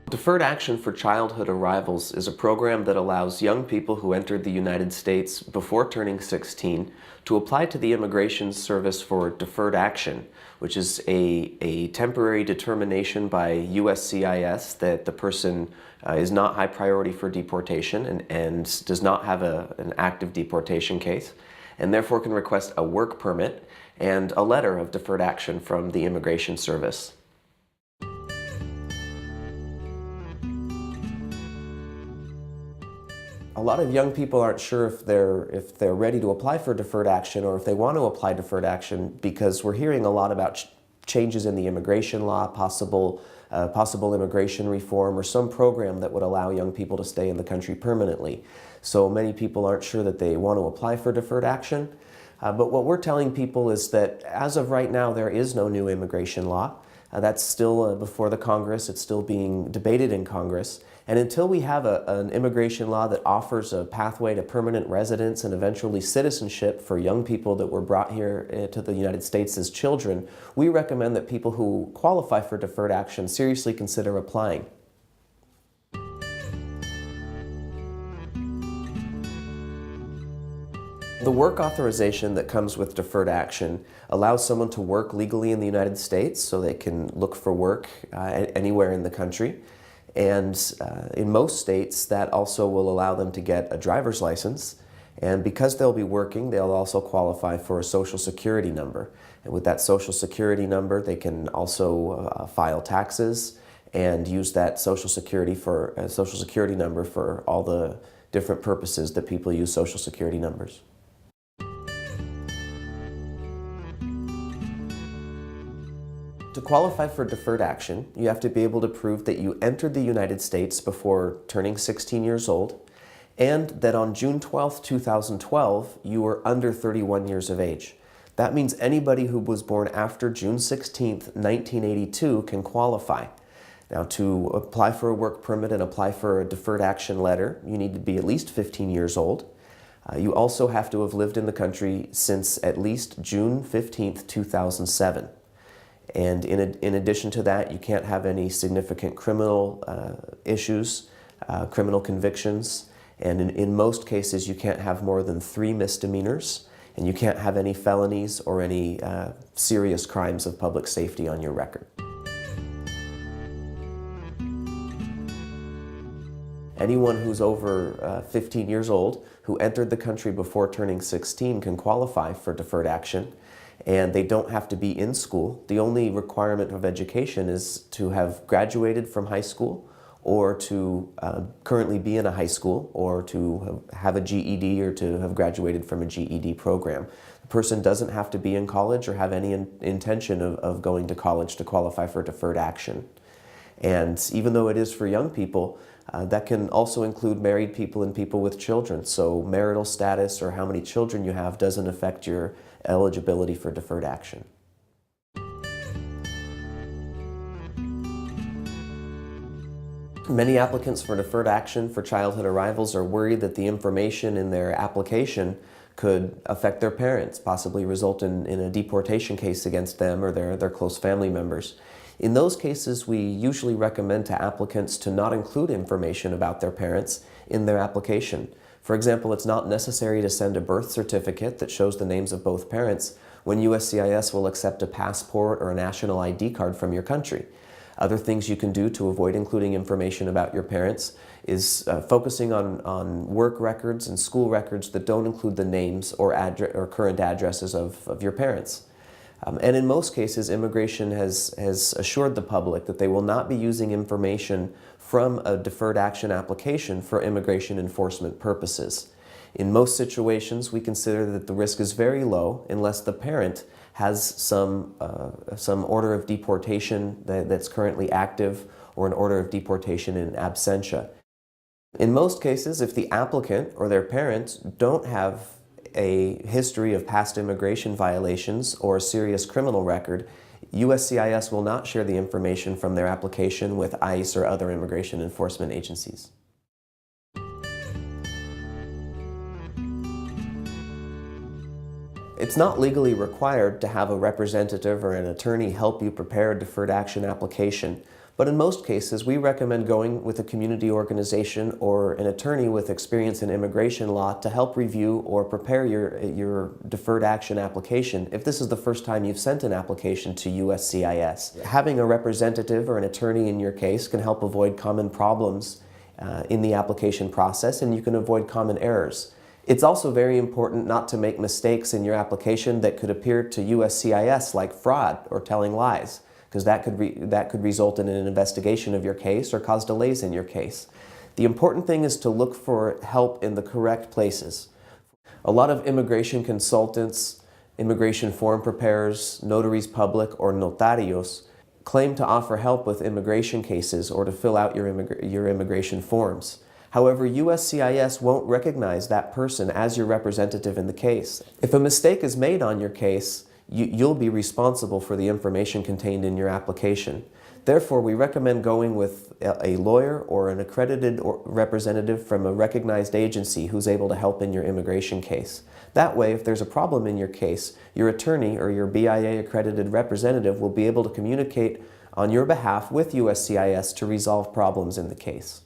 Deferred Action for Childhood Arrivals is a program that allows young people who entered the United States before turning 16 to apply to the Immigration Service for deferred action, which is a temporary determination by USCIS that the person is not high priority for deportation and does not have an active deportation case, and therefore can request a work permit and a letter of deferred action from the Immigration Service. A lot of young people aren't sure if they're ready to apply for deferred action or if they want to apply deferred action because we're hearing a lot about changes in the immigration law, possible immigration reform, or some program that would allow young people to stay in the country permanently. So many people aren't sure that they want to apply for deferred action. But what we're telling people is that as of right now, there is no new immigration law. That's still before the Congress. It's still being debated in Congress. And until we have an immigration law that offers a pathway to permanent residence and eventually citizenship for young people that were brought here to the United States as children, we recommend that people who qualify for deferred action seriously consider applying. The work authorization that comes with deferred action allows someone to work legally in the United States so they can look for work anywhere in the country. And in most states, that also will allow them to get a driver's license. And because they'll be working, they'll also qualify for a Social Security number. And with that Social Security number, they can also file taxes and use that Social Security number for all the different purposes that people use Social Security numbers. To qualify for deferred action, you have to be able to prove that you entered the United States before turning 16 years old, and that on June 12, 2012, you were under 31 years of age. That means anybody who was born after June 16, 1982 can qualify. Now, to apply for a work permit and apply for a deferred action letter, you need to be at least 15 years old. You also have to have lived in the country since at least June 15, 2007. And in addition to that, you can't have any significant criminal issues, criminal convictions, and in most cases you can't have more than 3 misdemeanors, and you can't have any felonies or any serious crimes of public safety on your record. Anyone who's over 15 years old who entered the country before turning 16 can qualify for deferred action. And they don't have to be in school. The only requirement of education is to have graduated from high school or to currently be in a high school or to have a GED or to have graduated from a GED program. The person doesn't have to be in college or have any intention of going to college to qualify for deferred action. And even though it is for young people, that can also include married people and people with children. So marital status or how many children you have doesn't affect your eligibility for deferred action. Many applicants for deferred action for childhood arrivals are worried that the information in their application could affect their parents, possibly result in a deportation case against them or their close family members. In those cases, we usually recommend to applicants to not include information about their parents in their application. For example, it's not necessary to send a birth certificate that shows the names of both parents when USCIS will accept a passport or a national ID card from your country. Other things you can do to avoid including information about your parents is focusing on work records and school records that don't include the names or current addresses of your parents. And in most cases, immigration has assured the public that they will not be using information from a deferred action application for immigration enforcement purposes. In most situations, we consider that the risk is very low unless the parent has some order of deportation that's currently active or an order of deportation in absentia. In most cases, if the applicant or their parents don't have a history of past immigration violations or a serious criminal record, USCIS will not share the information from their application with ICE or other immigration enforcement agencies. It's not legally required to have a representative or an attorney help you prepare a deferred action application, But in most cases, we recommend going with a community organization or an attorney with experience in immigration law to help review or prepare your deferred action application if this is the first time you've sent an application to USCIS. Having a representative or an attorney in your case can help avoid common problems in the application process, and you can avoid common errors. It's also very important not to make mistakes in your application that could appear to USCIS like fraud or telling lies, because that could result in an investigation of your case or cause delays in your case. The important thing is to look for help in the correct places. A lot of immigration consultants, immigration form preparers, notaries public, or notarios claim to offer help with immigration cases or to fill out your immigration forms. However, USCIS won't recognize that person as your representative in the case. If a mistake is made on your case, you'll be responsible for the information contained in your application. Therefore, we recommend going with a lawyer or an accredited representative from a recognized agency who's able to help in your immigration case. That way, if there's a problem in your case, your attorney or your BIA accredited representative will be able to communicate on your behalf with USCIS to resolve problems in the case.